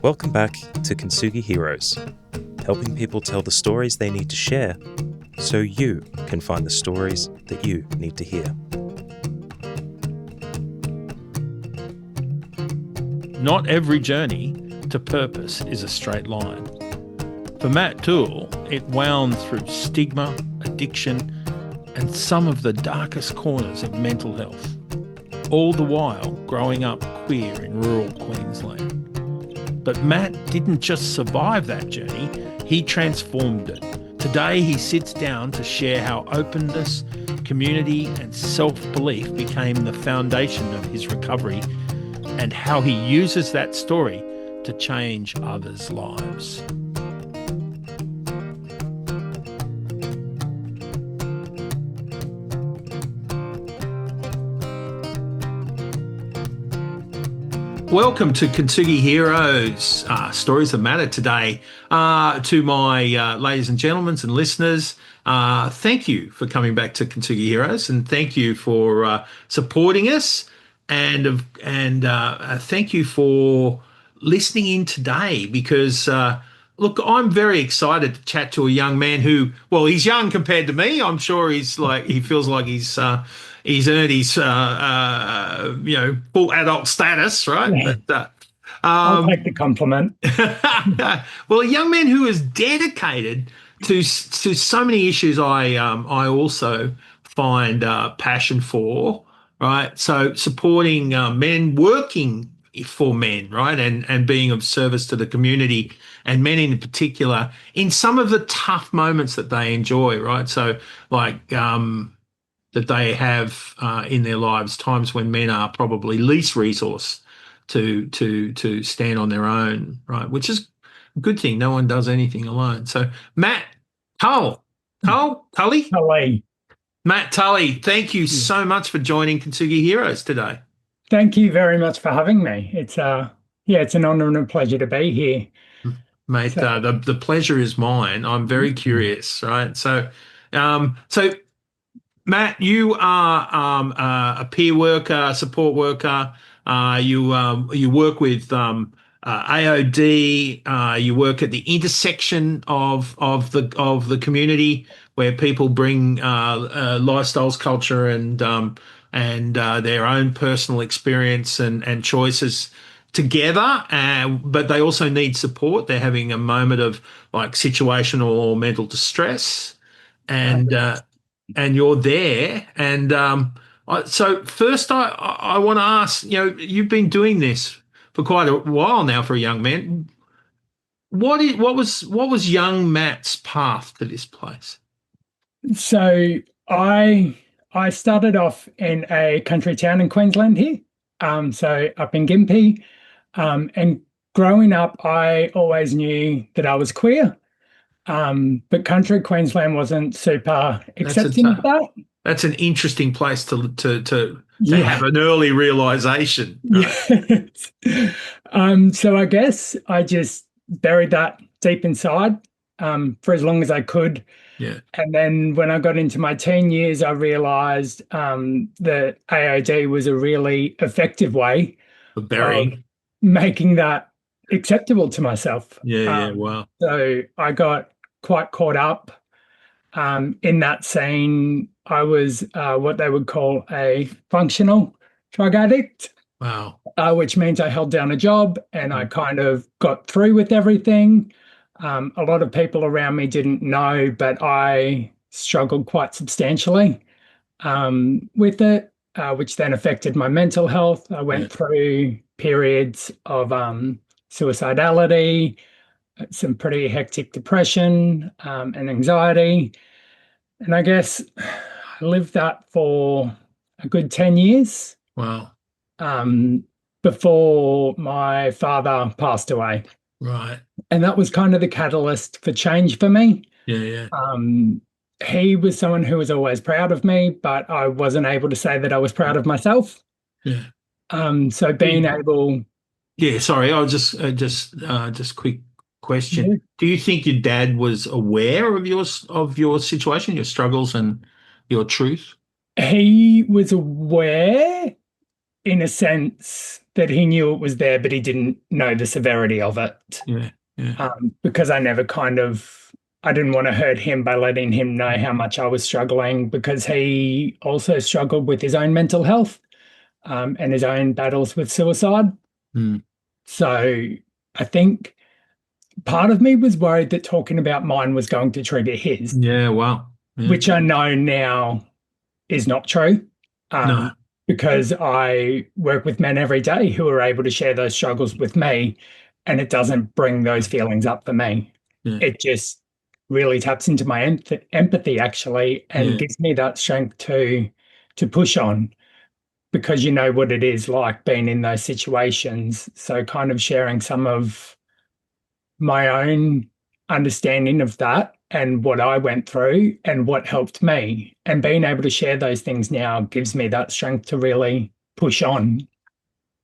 Welcome back to Kintsugi Heroes, helping people tell the stories they need to share so you can find the stories that you need to hear. Not every journey to purpose is a straight line. For Matt Tulle, it wound through stigma, addiction, and some of the darkest corners of mental health, all the while growing up queer in rural Queensland. But Matt didn't just survive that journey, he transformed it. Today he sits down to share how openness, community and self-belief became the foundation of his recovery and how he uses that story to change others' lives. Welcome to Kintsugi Heroes, Stories That Matter today. To my ladies and gentlemen and listeners, thank you for coming back to Kintsugi Heroes, and thank you for supporting us, and thank you for listening in today because, look, I'm very excited to chat to a young man who, well, he's young compared to me. I'm sure he feels like he's earned his, full adult status, right? Yeah. But, I'll take the compliment. well, a young man who is dedicated to so many issues I also find passion for, right? So supporting men, working for men, right? And being of service to the community and men in particular in some of the tough moments that they enjoy, right? So like that they have in their lives, times when men are probably least resourced to stand on their own, right? Which is a good thing. No one does anything alone. So Matt Tulle. Matt Tulle, thank you so much for joining Kintsugi Heroes today. Thank you very much for having me. It's an honor and a pleasure to be here. Mate, the pleasure is mine. I'm very curious, right? So Matt, you are a peer worker, support worker. You work with AOD. You work at the intersection of the community where people bring lifestyles, culture, and their own personal experience and choices together. But they also need support. They're having a moment of like situational or mental distress, and you're there. And so first, I want to ask, you've been doing this for quite a while now for a young man. What was young Matt's path to this place? So I started off in a country town in Queensland here, so up in Gympie, and growing up, I always knew that I was queer, but country Queensland wasn't super accepting of that. That's an interesting place to have an early realization. Right? Yes. So I guess I just buried that deep inside for as long as I could. Yeah. And then when I got into my teen years, I realized that AOD was a really effective way of making that acceptable to myself. Wow. So I got quite caught up in that scene. I was what they would call a functional drug addict. Wow. Which means I held down a job and I kind of got through with everything. A lot of people around me didn't know, but I struggled quite substantially with it, which then affected my mental health. I went through periods of suicidality, some pretty hectic depression and anxiety. And I guess I lived that for a good 10 years. Wow. Before my father passed away. Right. And that was kind of the catalyst for change for me. Yeah. He was someone who was always proud of me, but I wasn't able to say that I was proud of myself. Yeah. So being able. Yeah. Sorry. I'll just quick question. Yeah. Do you think your dad was aware of your situation, your struggles, and your truth? He was aware, in a sense, that he knew it was there, but he didn't know the severity of it. Yeah. Yeah. Because I didn't want to hurt him by letting him know how much I was struggling, because he also struggled with his own mental health and his own battles with suicide. Mm. So I think part of me was worried that talking about mine was going to trigger his. Yeah. Wow. Yeah. Which I know now is not true. No. Because I work with men every day who are able to share those struggles with me, and it doesn't bring those feelings up for me. Yeah. It just really taps into my empathy, actually, and gives me that strength to push on, because you know what it is like being in those situations. So kind of sharing some of my own understanding of that and what I went through and what helped me, and being able to share those things now gives me that strength to really push on.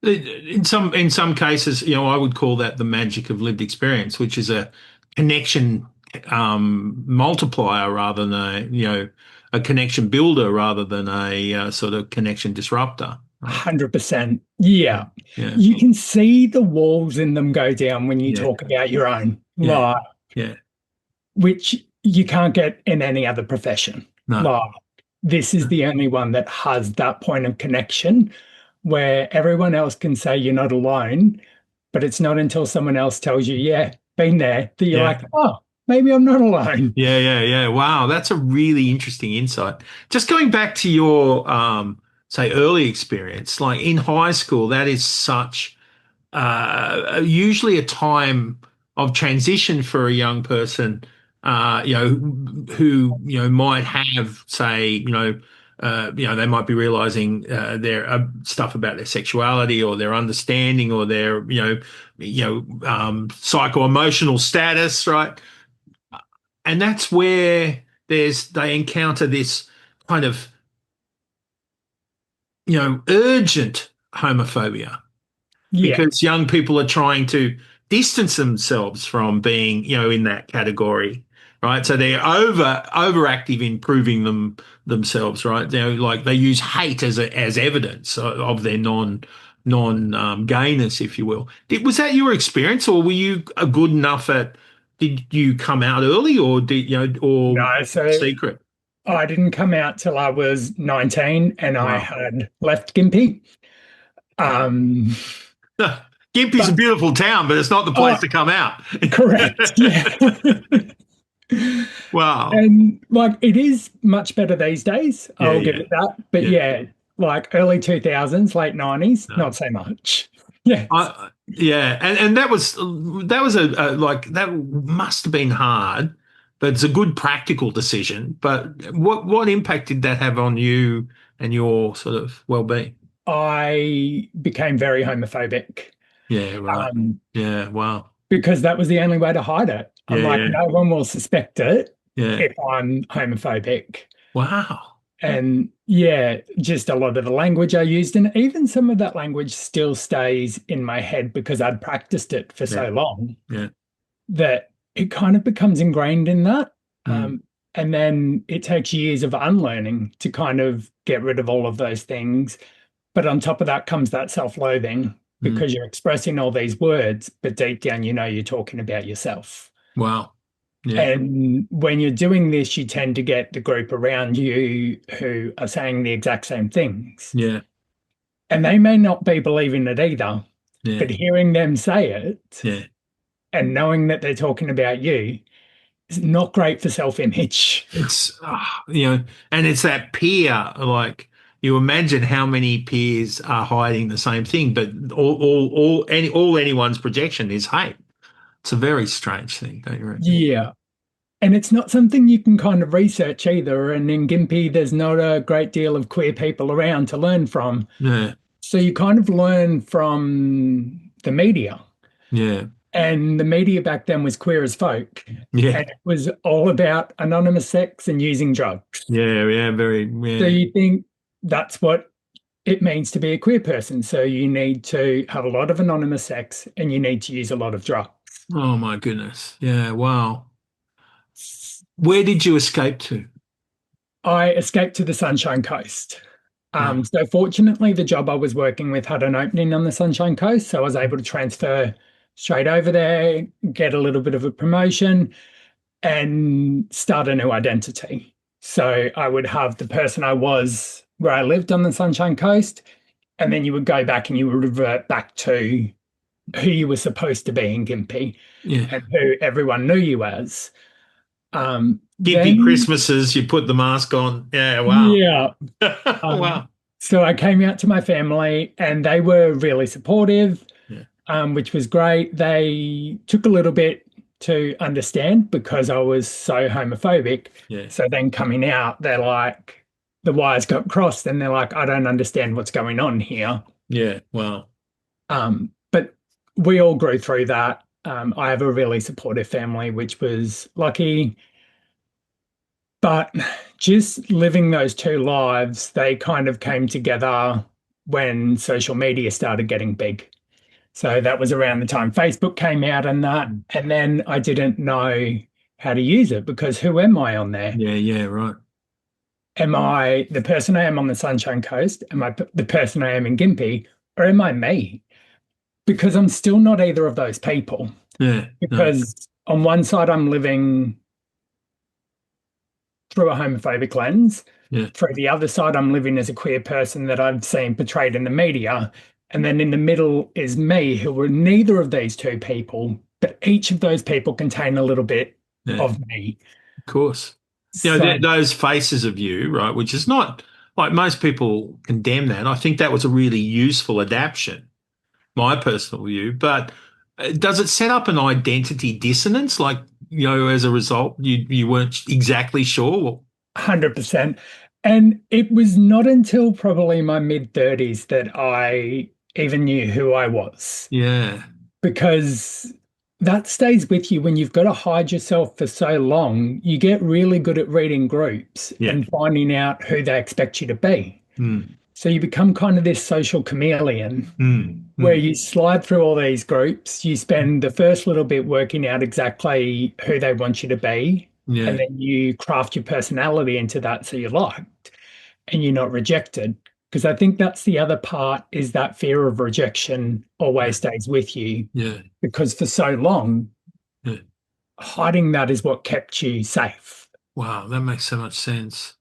In some cases, I would call that the magic of lived experience, which is a connection multiplier rather than a connection builder rather than a sort of connection disruptor. 100%. Yeah. Yeah. You can see the walls in them go down when you talk about your own life. Yeah. Which you can't get in any other profession. No. Like, this is the only one that has that point of connection where everyone else can say you're not alone, but it's not until someone else tells you, yeah, been there, that you're like, oh, maybe I'm not alone. Yeah. Wow, that's a really interesting insight. Just going back to your, say, early experience, like in high school, that is such usually a time of transition for a young person, who might have, say, they might be realizing their stuff about their sexuality or their understanding or their psycho-emotional status, right? And that's where they encounter this kind of urgent homophobia. Yeah. Because young people are trying to distance themselves from being, in that category, right? So they're overactive in proving themselves, right? Like they use hate as evidence of their non gayness, if you will. Was that your experience, or were you good enough at? Did you come out early, or No, so secret? I didn't come out till I was 19, and Wow. I had left Gympie. Gympie's a beautiful town, but it's not the place to come out. Correct. Yeah. Wow. And like, it is much better these days. I'll give it that. But like early 2000s, late 90s, not so much. Yeah. And that was that must have been hard, but it's a good practical decision. But what impact did that have on you and your sort of well-being? I became very homophobic. Yeah, right. Yeah, wow. Because that was the only way to hide it. I'm like, no one will suspect it if I'm homophobic. Wow. And just a lot of the language I used, and even some of that language still stays in my head because I'd practiced it for so long that it kind of becomes ingrained in that. And then it takes years of unlearning to kind of get rid of all of those things. But on top of that comes that self-loathing, because you're expressing all these words, but deep down, you're talking about yourself. Wow. Yeah. And when you're doing this, you tend to get the group around you who are saying the exact same things. Yeah. And they may not be believing it either, but hearing them say it and knowing that they're talking about you is not great for self-image. It's, and it's that peer, like, you imagine how many peers are hiding the same thing, but all anyone's projection is hate. It's a very strange thing, don't you reckon? Yeah. And it's not something you can kind of research either. And in Gympie, there's not a great deal of queer people around to learn from. Yeah. So you kind of learn from the media. Yeah. And the media back then was Queer as Folk. Yeah. And it was all about anonymous sex and using drugs. Yeah, very. Yeah. So you think that's what it means to be a queer person. So you need to have a lot of anonymous sex and you need to use a lot of drugs. Oh, my goodness. Yeah, wow. Where did you escape to? I escaped to the Sunshine Coast. So fortunately, the job I was working with had an opening on the Sunshine Coast, so I was able to transfer straight over there, get a little bit of a promotion, and start a new identity. So I would have the person I was where I lived on the Sunshine Coast, and then you would go back and you would revert back to who you were supposed to be in Gympie and who everyone knew you as. Gympie Christmases, you put the mask on. Yeah, wow. Yeah. Wow. So I came out to my family and they were really supportive, which was great. They took a little bit to understand because I was so homophobic. Yeah. So then coming out, they're like, the wires got crossed and they're like, I don't understand what's going on here. Yeah, wow. But we all grew through that. I have a really supportive family, which was lucky. But just living those two lives, they kind of came together when social media started getting big. So that was around the time Facebook came out and that. And then I didn't know how to use it because who am I on there? Yeah, right. Am I the person I am on the Sunshine Coast? Am I the person I am in Gympie? Or am I me? Because I'm still not either of those people. Yeah. Because on one side, I'm living through a homophobic lens. Yeah. For the other side, I'm living as a queer person that I've seen portrayed in the media. And then in the middle is me, who were neither of these two people, but each of those people contain a little bit of me. Of course. You know, those faces of you, right, which is not like most people condemn that. I think that was a really useful adaptation, my personal view. But does it set up an identity dissonance? Like, you know, as a result, you weren't exactly sure? 100%. And it was not until probably my mid-30s that I even knew who I was. Yeah. Because that stays with you when you've got to hide yourself for so long. You get really good at reading groups and finding out who they expect you to be. So you become kind of this social chameleon where you slide through all these groups. You spend the first little bit working out exactly who they want you to be. Yeah. And then you craft your personality into that so you're liked and you're not rejected. Because I think that's the other part is that fear of rejection always stays with you. Yeah. Because for so long, hiding that is what kept you safe. Wow, that makes so much sense.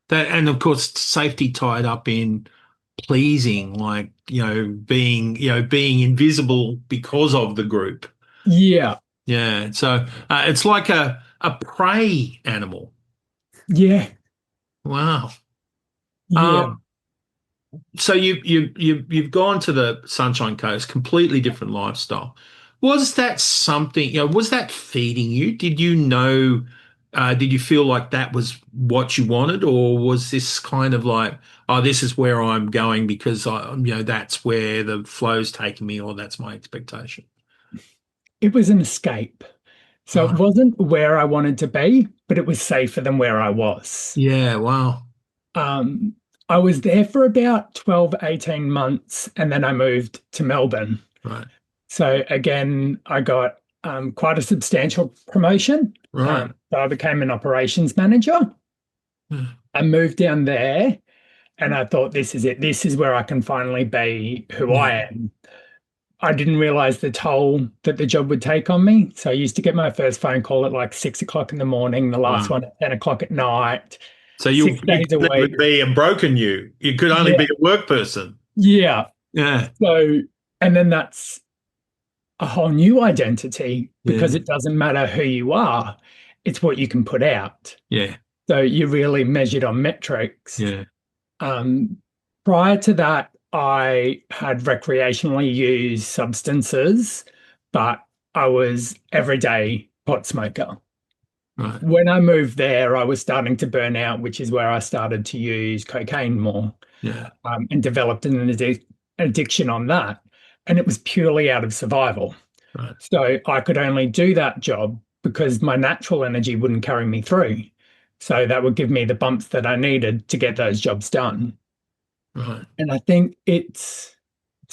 That, and of course, safety tied up in pleasing, like, being invisible because of the group. Yeah. Yeah. So it's like a prey animal. Yeah. Wow. Yeah. So you've gone to the Sunshine Coast, completely different lifestyle. Was that something, was that feeding you? Did you know, did you feel like that was what you wanted, or was this kind of like, oh, this is where I'm going because that's where the flow's taking me, or that's my expectation? It was an escape. So it wasn't where I wanted to be, but it was safer than where I was. Yeah, wow. I was there for about 12, 18 months, and then I moved to Melbourne. Right. So again, I got quite a substantial promotion. Right. So I became an operations manager. I moved down there and I thought, this is it. This is where I can finally be who I am. I didn't realize the toll that the job would take on me. So I used to get my first phone call at like 6 o'clock in the morning, the last one at 10 o'clock at night. So you could be a broken you. You could only be a work person. Yeah. Yeah. So, and then that's a whole new identity because it doesn't matter who you are. It's what you can put out. Yeah. So you're really measured on metrics. Yeah. Prior to that, I had recreationally used substances, but I was everyday pot smoker. Right. When I moved there, I was starting to burn out, which is where I started to use cocaine more. Yeah. And developed an addiction on that. And it was purely out of survival. Right. So I could only do that job because my natural energy wouldn't carry me through. So that would give me the bumps that I needed to get those jobs done. Right. And I think it's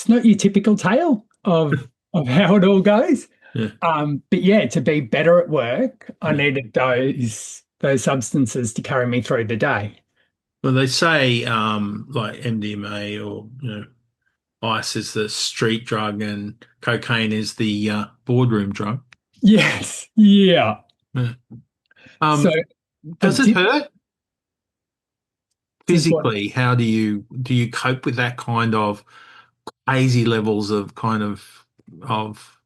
not your typical tale of how it all goes. Yeah. But yeah, to be better at work, I needed those substances to carry me through the day. Well, they say like MDMA or ice is the street drug and cocaine is the boardroom drug. Yes. Yeah. Yeah. So I Does it did hurt just what physically? How do you cope with that kind of crazy levels of of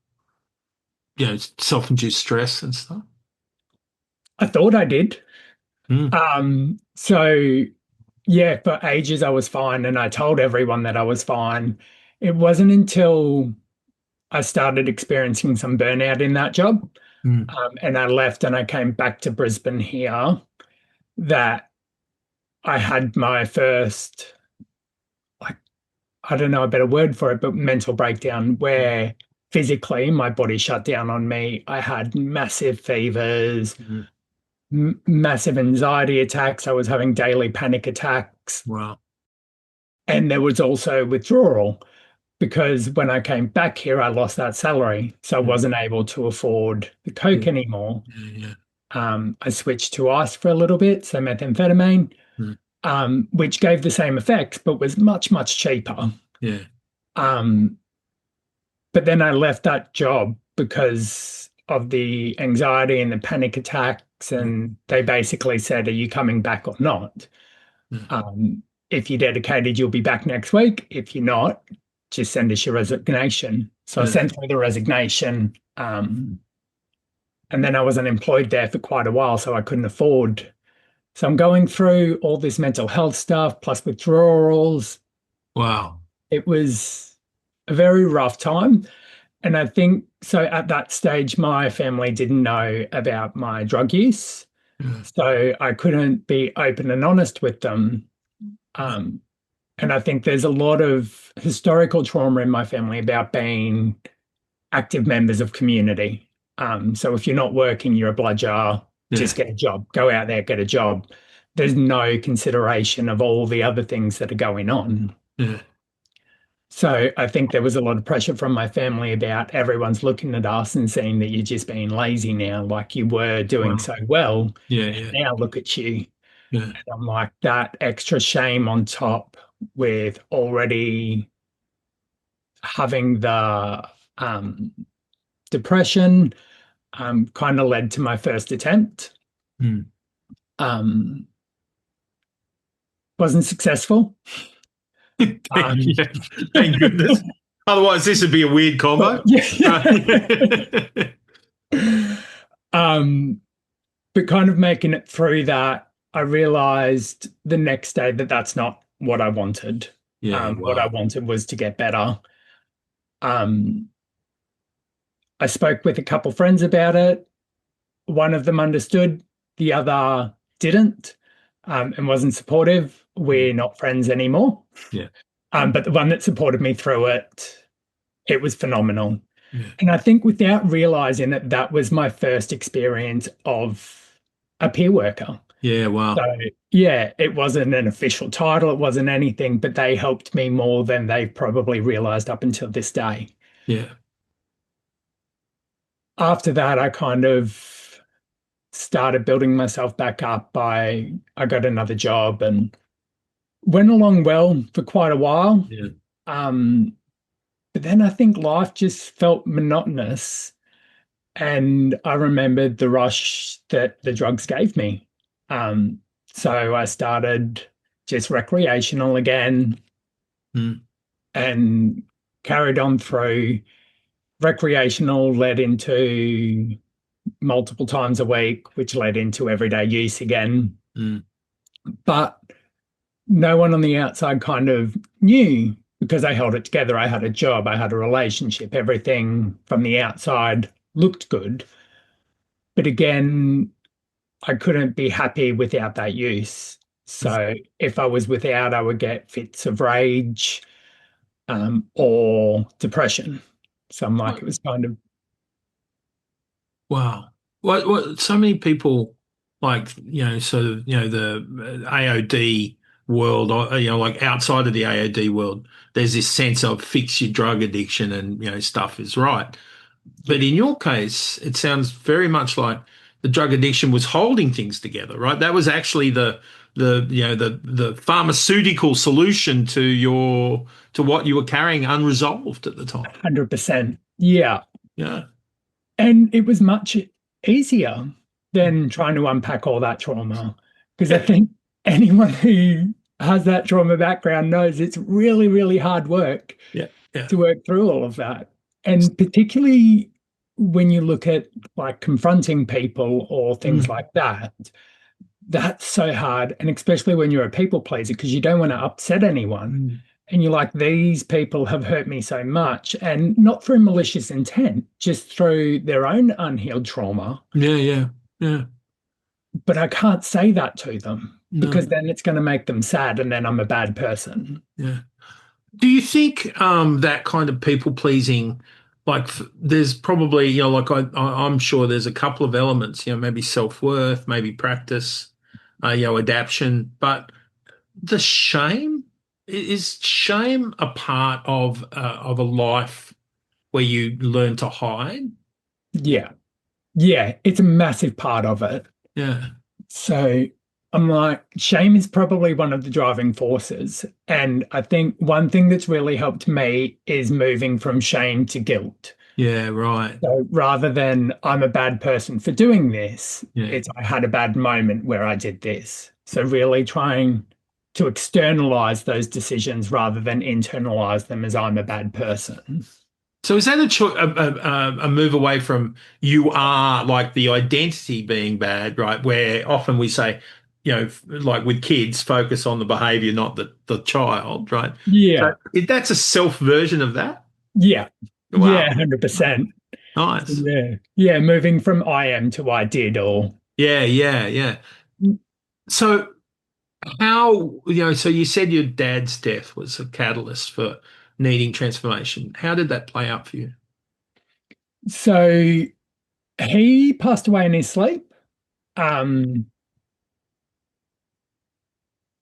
self-induced stress and stuff? I thought I did. Mm. So yeah, for ages I was fine and I told everyone that I was fine. It wasn't until I started experiencing some burnout in that job, Mm. and I left and I came back to Brisbane here that I had my first, like, I don't know a better word for it, but mental breakdown where physically my body shut down on me. I had massive fevers, Mm. massive anxiety attacks. I was having daily panic attacks. Wow. And there was also withdrawal because when I came back here, I lost that salary. So I wasn't able to afford the Coke Yeah. anymore. Yeah. I switched to ice for a little bit, so methamphetamine, which gave the same effects, but was much, much cheaper. Yeah. But then I left that job because of the anxiety and the panic attacks. And they basically said, are you coming back or not? If you're dedicated, you'll be back next week. If you're not, just send us your resignation. So I sent through the resignation. And then I was unemployed there for quite a while, so I couldn't afford. So I'm going through all this mental health stuff plus withdrawals. Wow. It was a very rough time. And I think so at that stage, my family didn't know about my drug use. So I couldn't be open and honest with them. And I think there's a lot of historical trauma in my family about being active members of community. So if you're not working, you're a bludger, just get a job, go out there, get a job. There's no consideration of all the other things that are going on. Yeah. So I think there was a lot of pressure from my family about everyone's looking at us and seeing that you're just being lazy now, like you were doing so well. Yeah. Now look at you. Yeah. And I'm like, that extra shame on top with already having the depression kind of led to my first attempt. Wasn't successful. Yeah. Thank goodness. Otherwise, this would be a weird combo. But kind of making it through that, I realized the next day that that's not what I wanted. What I wanted was to get better. I spoke with a couple friends about it. One of them understood, the other didn't, and wasn't supportive. We're not friends anymore. Yeah. But the one that supported me through it, it was phenomenal. Yeah. And I think without realizing it, that was my first experience of a peer worker. Yeah, wow. So, yeah, it wasn't an official title, it wasn't anything, but they helped me more than they've probably realized up until this day. Yeah. After that, I kind of started building myself back up. I got another job and went along well for quite a while. Yeah. But then I think life just felt monotonous. And I remembered the rush that the drugs gave me. So I started just recreational again and carried on through. Recreational led into multiple times a week, which led into everyday use again. But no one on the outside kind of knew because I held it together. I had a job, I had a relationship, everything from the outside looked good. But again, I couldn't be happy without that use. So if I was without, I would get fits of rage or depression. So I'm like, it was kind of. Wow. What so many people like, sort of, the AOD world, or, like outside of the AOD world, there's this sense of fix your drug addiction and, stuff is right. But in your case, it sounds very much like the drug addiction was holding things together, right? That was actually the the pharmaceutical solution to what you were carrying unresolved at the time. 100%. Yeah. Yeah. And it was much easier than trying to unpack all that trauma, because I think anyone who has that trauma background knows it's really, really hard work to work through all of that. And particularly when you look at like confronting people or things like that, that's so hard. And especially when you're a people pleaser, because you don't want to upset anyone. And you're like, these people have hurt me so much, and not through malicious intent, just through their own unhealed trauma. Yeah. But I can't say that to them because then it's going to make them sad, and then I'm a bad person. Yeah. Do you think that kind of people pleasing, like there's probably, like I'm sure there's a couple of elements, maybe self-worth, maybe practice, adaptation, but the shame, is shame a part of a life where you learn to hide? Yeah, it's a massive part of it. Yeah. So I'm like, shame is probably one of the driving forces. And I think one thing that's really helped me is moving from shame to guilt. Yeah, right. So rather than I'm a bad person for doing this, it's I had a bad moment where I did this. So really trying to externalize those decisions rather than internalize them as I'm a bad person. So is that a move away from you are, like the identity being bad, right? Where often we say, like with kids, focus on the behavior, not the child, right? Yeah. So that's a self version of that? Yeah. Wow. Yeah, 100%. Nice. Yeah, moving from I am to I did, or... Yeah. So how, so you said your dad's death was a catalyst for needing transformation. How did that play out for you? So he passed away in his sleep.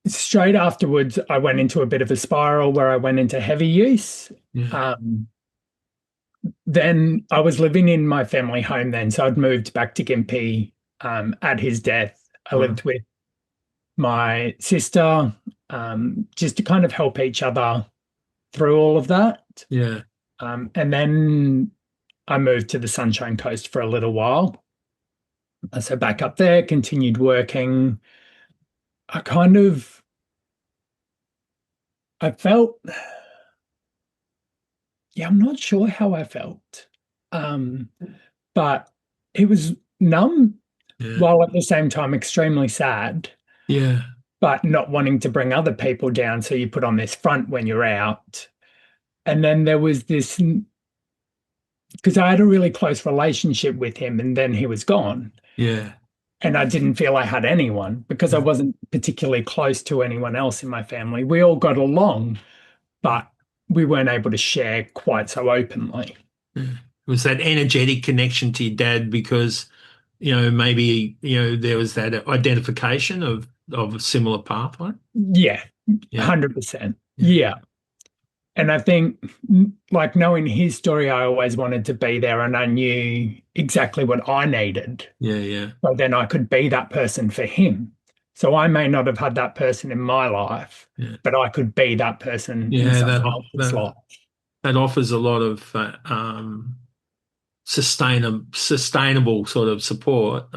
Straight afterwards, I went into a bit of a spiral where I went into heavy use. Yeah. Then I was living in my family home then, so I'd moved back to Gympie at his death. I lived with my sister just to kind of help each other through all of that. Yeah. And then I moved to the Sunshine Coast for a little while. So back up there, continued working. I felt, I'm not sure how I felt, but it was numb while at the same time extremely sad. Yeah. But not wanting to bring other people down. So you put on this front when you're out. And then there was this, because I had a really close relationship with him and then he was gone. Yeah. And I didn't feel I had anyone because I wasn't particularly close to anyone else in my family. We all got along, but we weren't able to share quite so openly. Was that energetic connection to your dad because, maybe, there was that identification of a similar pathway? Yeah. 100%. Yeah. And I think, like, knowing his story, I always wanted to be there and I knew exactly what I needed. Yeah. So then I could be that person for him. So I may not have had that person in my life, but I could be that person in someone else's life. That offers a lot of sustainable sort of support.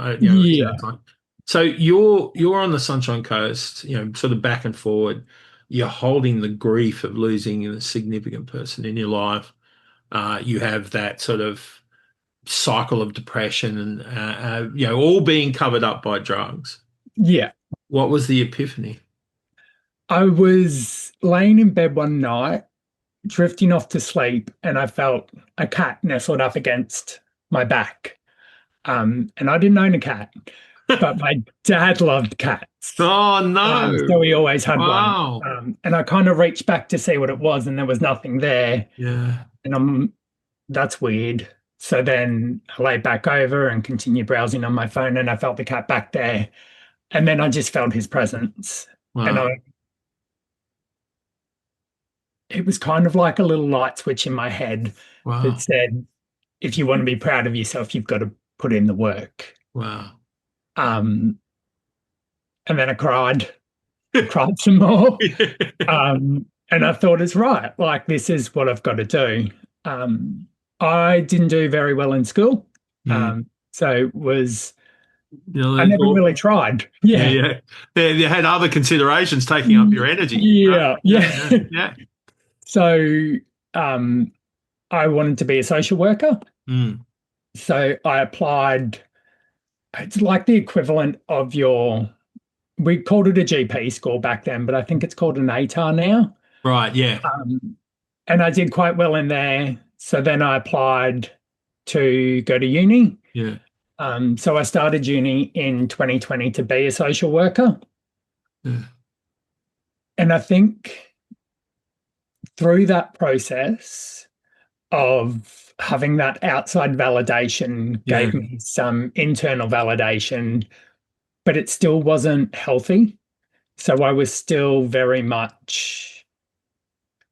So you're on the Sunshine Coast, sort of back and forward. You're holding the grief of losing a significant person in your life. You have that sort of cycle of depression and, all being covered up by drugs. Yeah. What was the epiphany? I was laying in bed one night, drifting off to sleep, and I felt a cat nestled up against my back. And I didn't own a cat, but my dad loved cats. Oh, no. So he always had one. And I kind of reached back to see what it was, and there was nothing there. Yeah. And that's weird. So then I laid back over and continued browsing on my phone, and I felt the cat back there. And then I just felt his presence. Wow. And it was kind of like a little light switch in my head that said, if you want to be proud of yourself, you've got to put in the work. Wow. And then I cried. cried some more. And I thought, it's right. Like, this is what I've got to do. I didn't do very well in school. So I never really tried. Yeah. You had other considerations taking up your energy. Yeah. Yeah. So I wanted to be a social worker. So I applied. It's like the equivalent of we called it a GP score back then, but I think it's called an ATAR now. Right, yeah. And I did quite well in there. So then I applied to go to uni. Yeah. So I started uni in 2020 to be a social worker. Yeah. And I think through that process of having that outside validation gave me some internal validation, but it still wasn't healthy. So I was still very much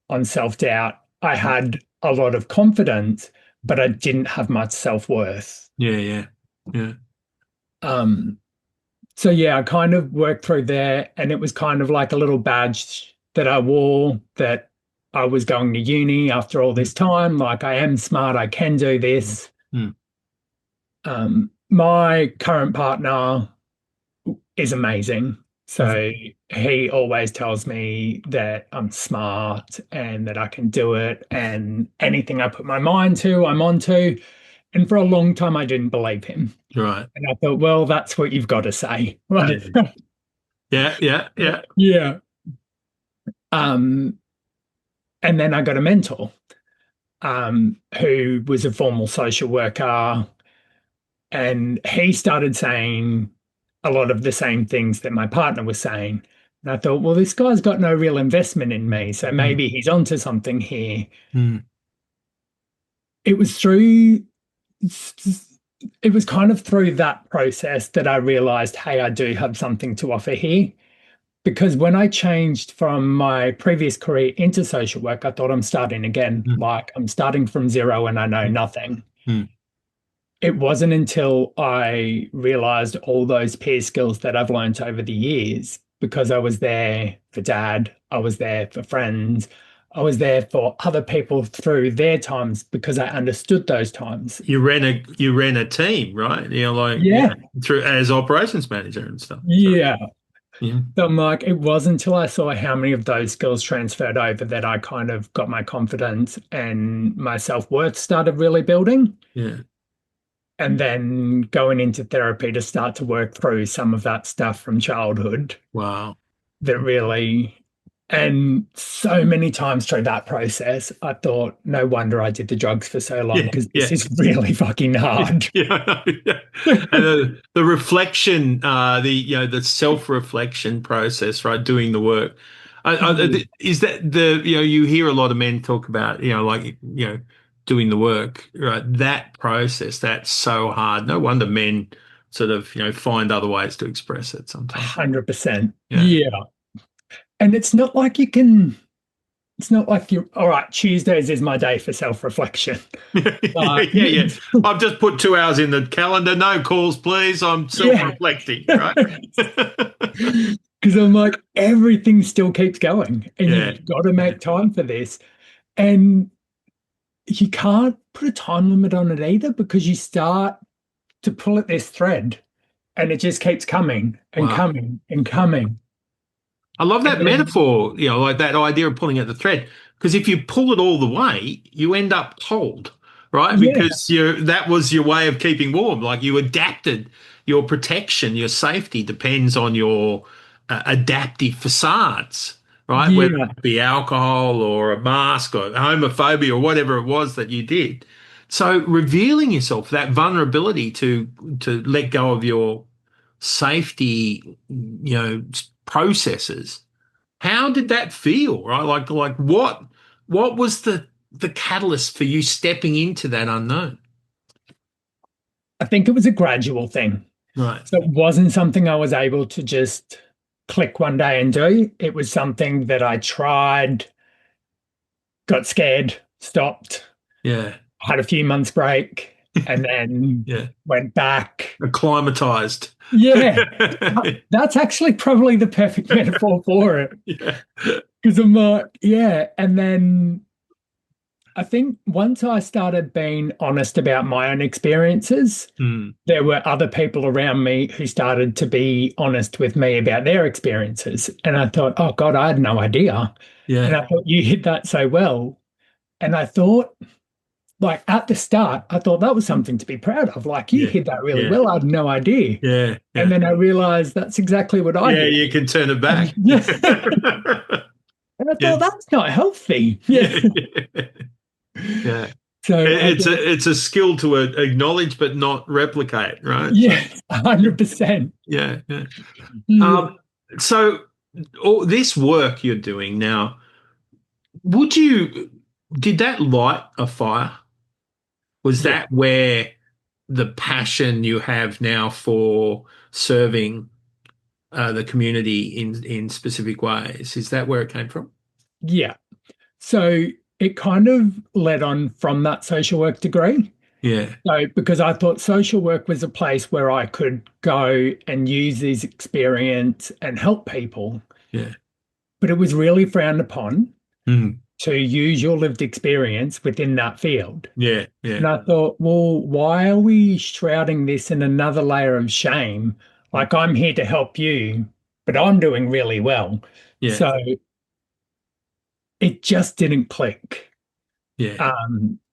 on self-doubt. I had a lot of confidence, but I didn't have much self-worth. Yeah. So yeah, I kind of worked through there, and it was kind of like a little badge that I wore that I was going to uni after all this time. Like, I am smart, I can do this. My current partner is amazing. So he always tells me that I'm smart and that I can do it, and anything I put my mind to, I'm onto. And for a long time, I didn't believe him. Right. And I thought, well, that's what you've got to say. Right. Yeah. Yeah. And then I got a mentor who was a formal social worker, and he started saying a lot of the same things that my partner was saying. And I thought, well, this guy's got no real investment in me, so maybe he's onto something here. It was kind of through that process that I realized, hey, I do have something to offer here. Because when I changed from my previous career into social work, I thought, I'm starting again. Like, I'm starting from zero and I know nothing. It wasn't until I realized all those peer skills that I've learned over the years, because I was there for Dad, I was there for friends, I was there for other people through their times, because I understood those times. You ran a team, right? Through as operations manager and stuff. Yeah. So I'm like, it wasn't until I saw how many of those skills transferred over that I kind of got my confidence and my self-worth started really building. Yeah. And then going into therapy to start to work through some of that stuff from childhood. Wow. And so many times through that process, I thought, no wonder I did the drugs for so long, because this is really fucking hard. And the reflection, the self-reflection process, right? Doing the work. Is that you hear a lot of men talk about, doing the work, right? That process, that's so hard. No wonder men sort of, find other ways to express it sometimes. 100%. Yeah. And it's not like you're, all right, Tuesdays is my day for self-reflection. Yeah. I've just put 2 hours in the calendar. No calls, please. I'm self-reflecting, right? Because I'm like, everything still keeps going, and you've got to make time for this. And you can't put a time limit on it either, because you start to pull at this thread and it just keeps coming and coming and coming. I love that metaphor, like that idea of pulling at the thread, because if you pull it all the way, you end up cold, right? Because that was your way of keeping warm. Like, you adapted. Your protection, your safety depends on your adaptive facades, right? Whether it be alcohol or a mask or homophobia or whatever it was that you did. So revealing yourself, that vulnerability to let go of your safety, processes. How did that feel, right? Like what was the catalyst for you stepping into that unknown? I think it was a gradual thing. Right. So it wasn't something I was able to just click one day and do. It was something that I tried, got scared, stopped. Yeah. Had a few months break, and then Yeah. went back. Acclimatized. Yeah, that's actually probably the perfect metaphor for it. Yeah. Because I'm like, yeah. And then I think once I started being honest about my own experiences, Mm. there were other people around me who started to be honest with me about their experiences. And I thought, oh God, I had no idea. And Yeah. I thought you hit that so well. And I thought, like at the start, I thought that was something to be proud of. Like you Yeah. hit that really Yeah. well. I had no idea. Yeah. And Yeah. then I realized that's exactly what I Yeah, did. you can turn it back. Yeah. And I Yeah. thought that's not healthy. Yeah. Yeah. Yeah. So I guess, It's a skill to acknowledge but not replicate, right? yeah, 100%. Yeah. Yeah. Yeah. So all this work you're doing now, did that light a fire? Was Yeah. that where the passion you have now for serving the community in specific ways, is that where it came from? Yeah. So it kind of led on from that social work degree. Yeah. So because I thought social work was a place where I could go and use these experience and help people, Yeah. but it was really frowned upon Mm. to use your lived experience within that field. Yeah. And Yeah. I thought, well, why are we shrouding this in another layer of shame? Like I'm here to help you, but I'm doing really well. Yeah. So it just didn't click. Yeah.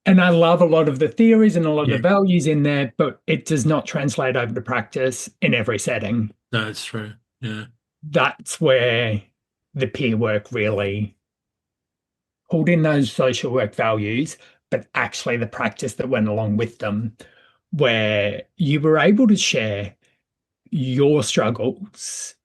And I love a lot of the theories and a lot of Yeah. the values in there, but it does not translate over to practice in every setting. No, it's true. Yeah. That's where the peer work really pulled in those social work values, but actually the practice that went along with them, where you were able to share your struggles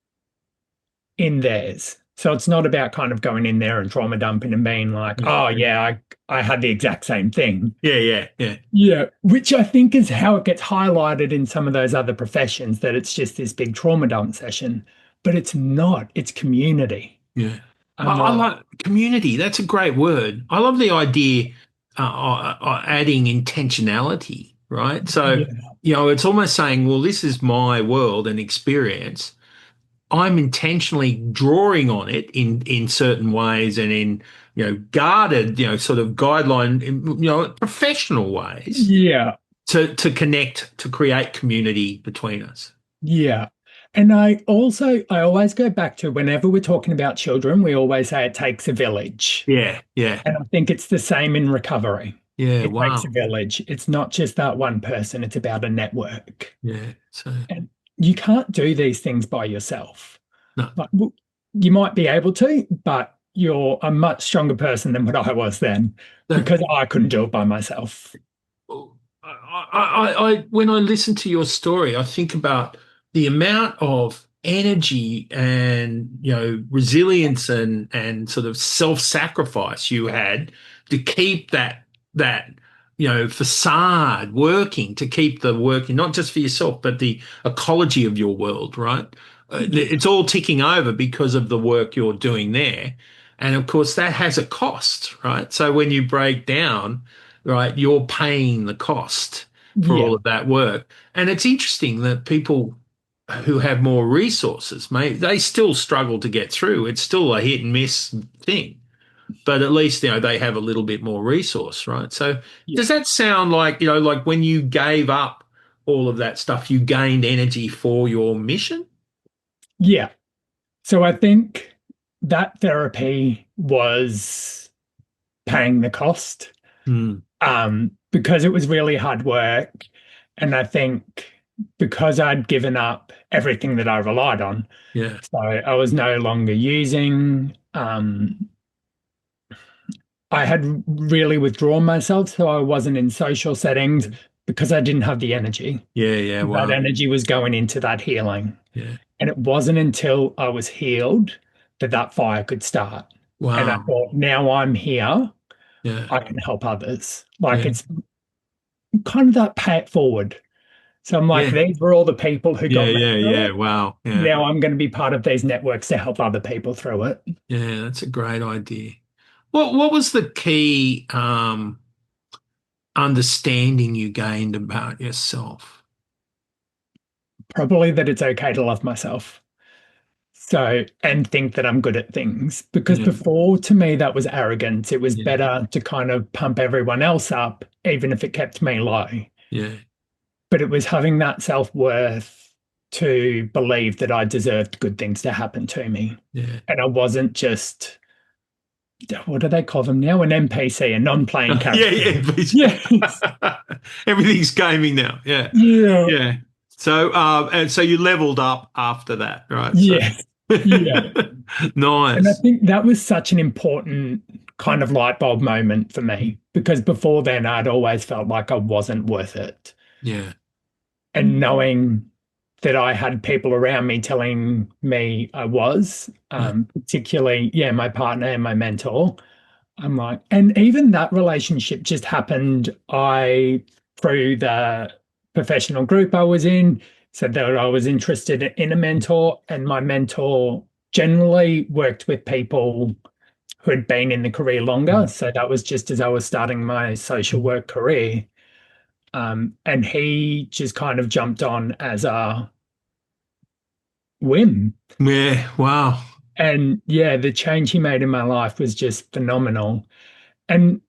in theirs. So it's not about kind of going in there and trauma dumping and being like, oh yeah, I had the exact same thing. Yeah. Yeah. Yeah. Yeah, which I think is how it gets highlighted in some of those other professions, that it's just this big trauma dump session, but it's not. It's community. Yeah. I like community. That's a great word. I love the idea adding intentionality, right? So, Yeah. it's almost saying, well, this is my world and experience. I'm intentionally drawing on it in certain ways and in, guarded, sort of guideline, professional ways Yeah. to connect, to create community between us. Yeah. And I always go back to whenever we're talking about children, we always say it takes a village. Yeah. Yeah. And I think it's the same in recovery. Yeah. It Wow. takes a village. It's not just that one person, it's about a network. Yeah. So, And you can't do these things by yourself. no. Like, well, you might be able to, but you're a much stronger person than what I was then, because I couldn't do it by myself. When I listen to your story, I think about the amount of energy and resilience and sort of self-sacrifice you had to keep that facade working, to keep the working, not just for yourself, but the ecology of your world, right? It's all ticking over because of the work you're doing there. And of course, that has a cost, right? So when you break down, right, you're paying the cost for all of that work. And it's interesting that people who have more resources, they still struggle to get through. It's still a hit and miss thing. But at least, they have a little bit more resource, right? So does that sound like, like when you gave up all of that stuff, you gained energy for your mission? Yeah. So I think that therapy was paying the cost, because it was really hard work. And I think because I'd given up everything that I relied on, so I was no longer using, I had really withdrawn myself, so I wasn't in social settings because I didn't have the energy. Yeah. Wow. That energy was going into that healing. Yeah. And it wasn't until I was healed that fire could start. Wow. And I thought, now I'm here, Yeah. I can help others. Like it's kind of that pay it forward. So I'm like, these were all the people who got me through it. Wow. Yeah. Now I'm going to be part of these networks to help other people through it. Yeah, that's a great idea. What was the key understanding you gained about yourself? Probably that it's okay to love myself. So, and think that I'm good at things. Because Yeah, before, to me, that was arrogance. It was yeah, better to kind of pump everyone else up, even if it kept me low. yeah, But it was having that self-worth to believe that I deserved good things to happen to me. yeah. And I wasn't just, what do they call them now? An NPC, a non-playing Yeah, character. yeah. Yes. Everything's gaming now. Yeah, Yeah. yeah. So, and so you leveled up after that, right? So, Yes. Yeah. And I nice. think that was such an important kind of light bulb moment for me because before then I'd always felt like I wasn't worth it. Yeah, And knowing that I had people around me telling me I was, yeah, particularly, yeah, my partner and my mentor, I'm like, and even that relationship just happened. Through the professional group I was in, said that I was interested in a mentor, and my mentor generally worked with people who had been in the career longer. So that was just as I was starting my social work career. And he just kind of jumped on as a whim. yeah. Wow. And yeah, the change he made in my life was just phenomenal. And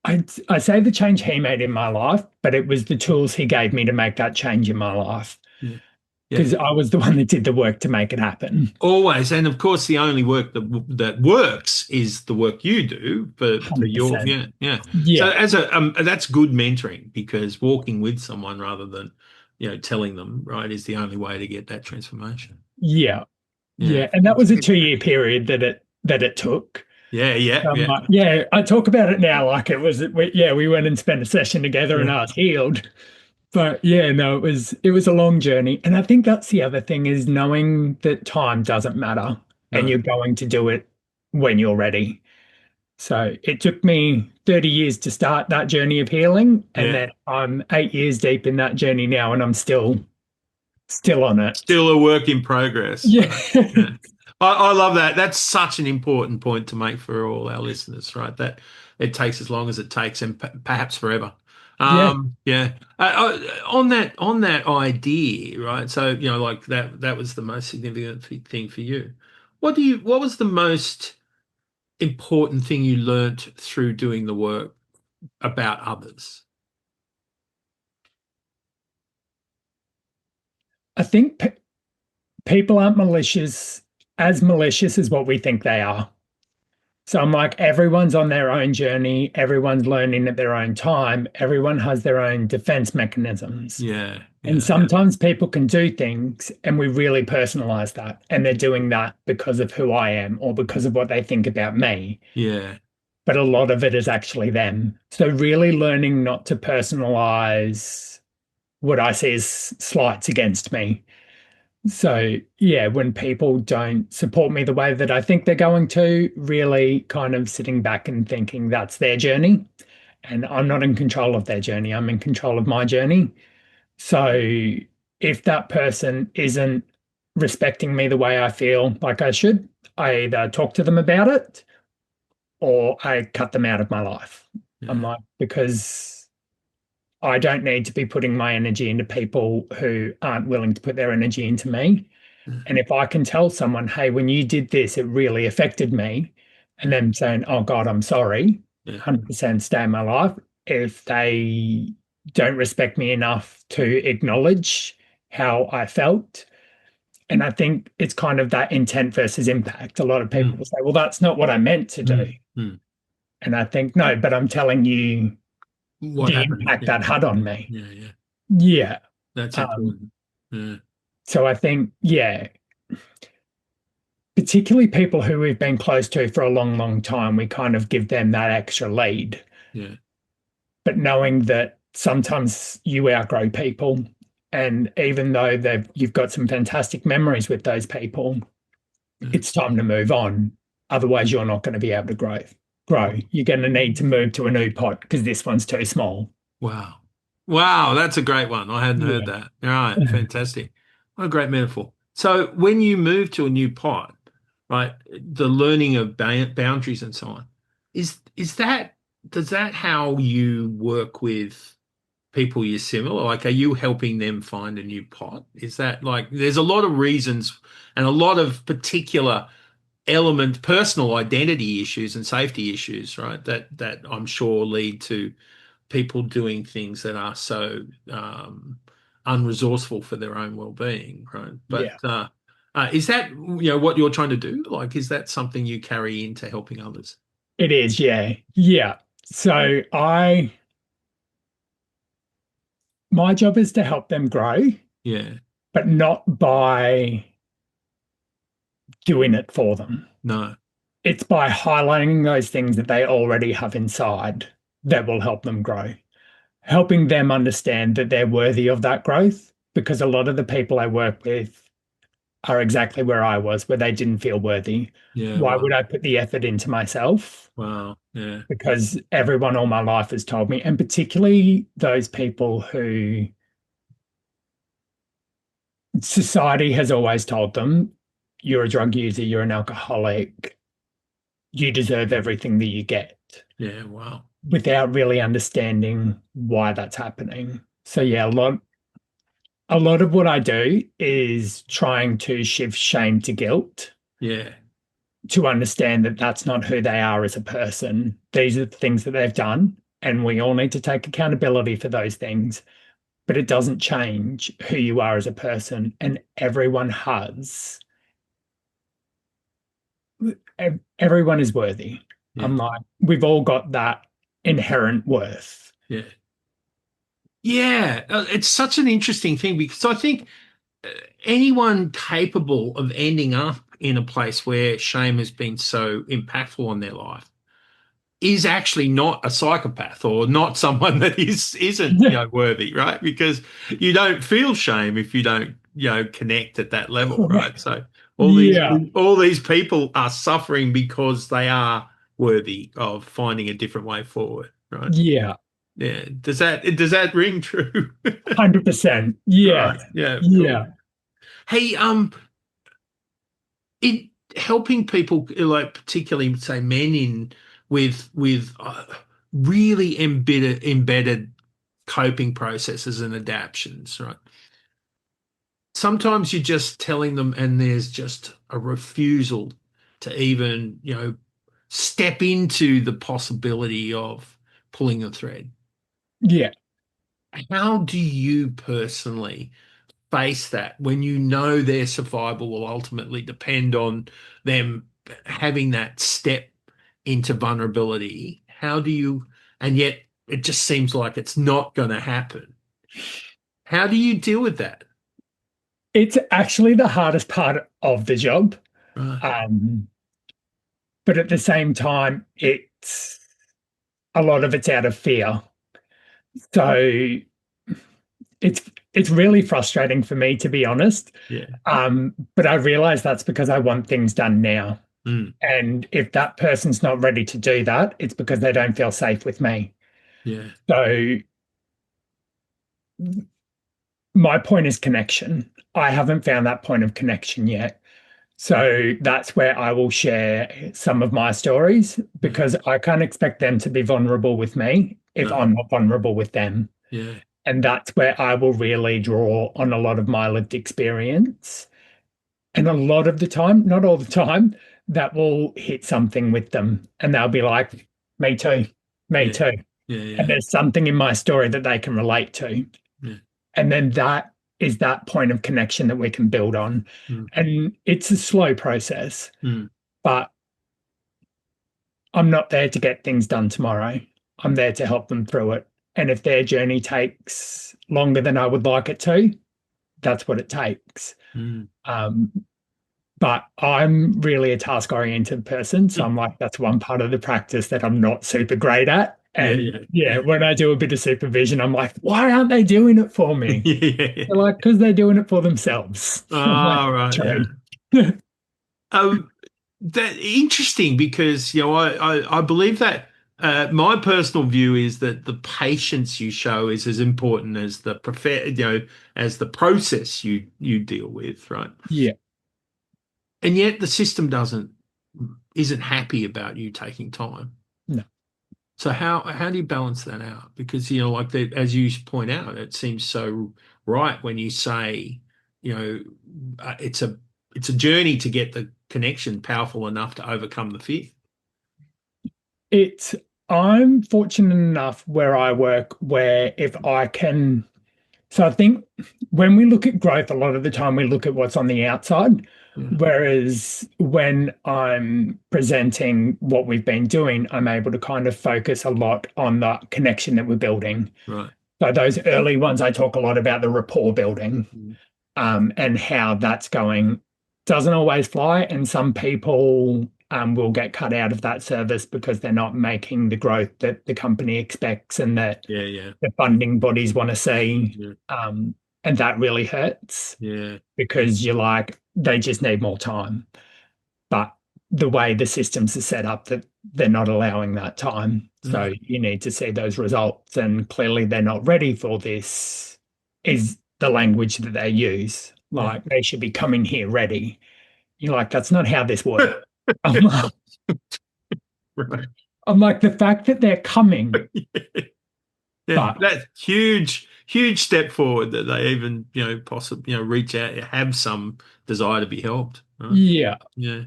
I say the change he made in my life, but it was the tools he gave me to make that change in my life Yeah, yeah. because I was the one that did the work to make it happen. Always, and of course, the only work that works is the work you do for your 100%. yeah, yeah. So Yeah. as a that's good mentoring because walking with someone rather than telling them, right, is the only way to get that transformation. Yeah. Yeah, Yeah. And that was a 2 year period that it took. yeah, yeah, yeah, Like, yeah, I talk about it now like it was, we went and spent a session together and yeah. I was healed. But yeah, no, it was a long journey. And I think that's the other thing is knowing that time doesn't matter and No, you're going to do it when you're ready. So it took me 30 years to start that journey of healing. And yeah. then I'm 8 years deep in that journey now and I'm still on it. Still a work in progress. Yeah. Right? Yeah. I love that. That's such an important point to make for all our listeners, right? That it takes as long as it takes, and perhaps forever. Yeah. Yeah. On that idea, right? So like that was the most significant thing for you. What was the most important thing you learnt through doing the work about others? I think people aren't malicious as what we think they are. So I'm like, everyone's on their own journey, everyone's learning at their own time, everyone has their own defense mechanisms. Yeah, And yeah, sometimes people can do things and we really personalize that. And they're doing that because of who I am or because of what they think about me. yeah. But a lot of it is actually them. So really learning not to personalize what I see as slights against me. So, yeah, when people don't support me the way that I think they're going to, really kind of sitting back and thinking that's their journey. And I'm not in control of their journey, I'm in control of my journey. So, if that person isn't respecting me the way I feel like I should, I either talk to them about it or I cut them out of my life. I'm Yeah. like, because I don't need to be putting my energy into people who aren't willing to put their energy into me. And if I can tell someone, hey, when you did this, it really affected me, and them saying, oh God, I'm sorry, Yeah. 100% stay in my life. If they don't respect me enough to acknowledge how I felt, and I think it's kind of that intent versus impact. A lot of people Mm, will say, well, that's not what I meant to do. mm, mm. And I think, no, but I'm telling you What the happened? impact Yeah, that had on yeah, me. yeah, yeah. Yeah. That's Um, important. Yeah, so I think, yeah, particularly people who we've been close to for a long, long time, we kind of give them that extra lead. yeah, But knowing that sometimes you outgrow people, and even though you've got some fantastic memories with those people, yeah. it's time to move on. Otherwise, you're not going to be able to grow. You're going to need to move to a new pot because this one's too small. Wow. Wow, that's a great one. I hadn't heard Yeah. that. All right, fantastic. What a great metaphor. So when you move to a new pod, right, the learning of boundaries and so on, is that does that how you work with people you're similar? Like, are you helping them find a new pot? Is that like, there's a lot of reasons and a lot of particular personal identity issues and safety issues, right? That I'm sure lead to people doing things that are so unresourceful for their own well-being, right? But Yeah, is that what you're trying to do? Like, is that something you carry into helping others? it is. Yeah. Yeah. So my job is to help them grow, Yeah. but not by doing it for them. No. It's by highlighting those things that they already have inside that will help them grow, helping them understand that they're worthy of that growth. Because a lot of the people I work with are exactly where I was, where they didn't feel worthy. Yeah. Why Wow. would I put the effort into myself? Wow. Yeah. Because everyone all my life has told me, and particularly those people who society has always told them, you're a drug user, you're an alcoholic, you deserve everything that you get, Yeah. Wow. without really understanding why that's happening. So yeah, a lot of what I do is trying to shift shame to guilt, Yeah. to understand that that's not who they are as a person. These are the things that they've done, and we all need to take accountability for those things. But it doesn't change who you are as a person, and everyone is worthy. Yeah. I'm like, we've all got that inherent worth. Yeah. Yeah. It's such an interesting thing because I think anyone capable of ending up in a place where shame has been so impactful on their life is actually not a psychopath or not someone that isn't worthy, right? Because you don't feel shame if you don't connect at that level, right? So Yeah, all these people are suffering because they are worthy of finding a different way forward, right? yeah, Yeah. Does that ring true? 100%. Yeah, Right. Yeah. Cool. yeah, Hey, in helping people, like particularly say men with really embedded coping processes and adaptions, right? Sometimes you're just telling them, and there's just a refusal to even step into the possibility of pulling the thread. yeah. How do you personally face that when you know their survival will ultimately depend on them having that step into vulnerability? How do you, and yet it just seems like it's not going to happen. How do you deal with that? It's actually the hardest part of the job. Right. Um, but at the same time, a lot of it's out of fear. So it's really frustrating for me, to be honest. Yeah. But I realize that's because I want things done now. Mm. And if that person's not ready to do that, it's because they don't feel safe with me. Yeah. So my point is connection. I haven't found that point of connection yet. So that's where I will share some of my stories, because I can't expect them to be vulnerable with me if No. I'm not vulnerable with them. Yeah. And that's where I will really draw on a lot of my lived experience. And a lot of the time, not all the time, that will hit something with them. And they'll be like, me too, me Yeah. too. Yeah. Yeah. And there's something in my story that they can relate to. Yeah. And then that is that point of connection that we can build on. Mm. And it's a slow process, Mm. but I'm not there to get things done tomorrow. I'm there to help them through it. And if their journey takes longer than I would like it to, that's what it takes. Mm. But I'm really a task-oriented person. So I'm like, that's one part of the practice that I'm not super great at. And when I do a bit of supervision, I'm like, why aren't they doing it for me? Yeah. They're like, because they're doing it for themselves. I'm like, Right. true. Yeah. That interesting because I believe that my personal view is that the patience you show is as important as the as the process you deal with, right? Yeah. And yet the system isn't happy about you taking time. No. So how do you balance that out? Because, you know, like as you point out, it seems so right when you say, you know, it's a journey to get the connection powerful enough to overcome the fear. I'm fortunate enough where I work where if I can, so I think when we look at growth, a lot of the time we look at what's on the outside. Yeah. Whereas when I'm presenting what we've been doing, I'm able to kind of focus a lot on the connection that we're building. Right. So those early ones, I talk a lot about the rapport building, and how that's going. Doesn't always fly, and some people will get cut out of that service because they're not making the growth that the company expects and that Yeah. the funding bodies want to see. Yeah. And that really hurts. Yeah. Because you're like, they just need more time. But the way the systems are set up, that they're not allowing that time. So you need to see those results. And clearly they're not ready for this, is the language that they use. Like, they should be coming here ready. You're like, that's not how this works. Right. I'm like, the fact that they're coming. Yeah, that's huge step forward that they even, you know, possibly, you know, reach out, have some desire to be helped. Right? Yeah. Yeah.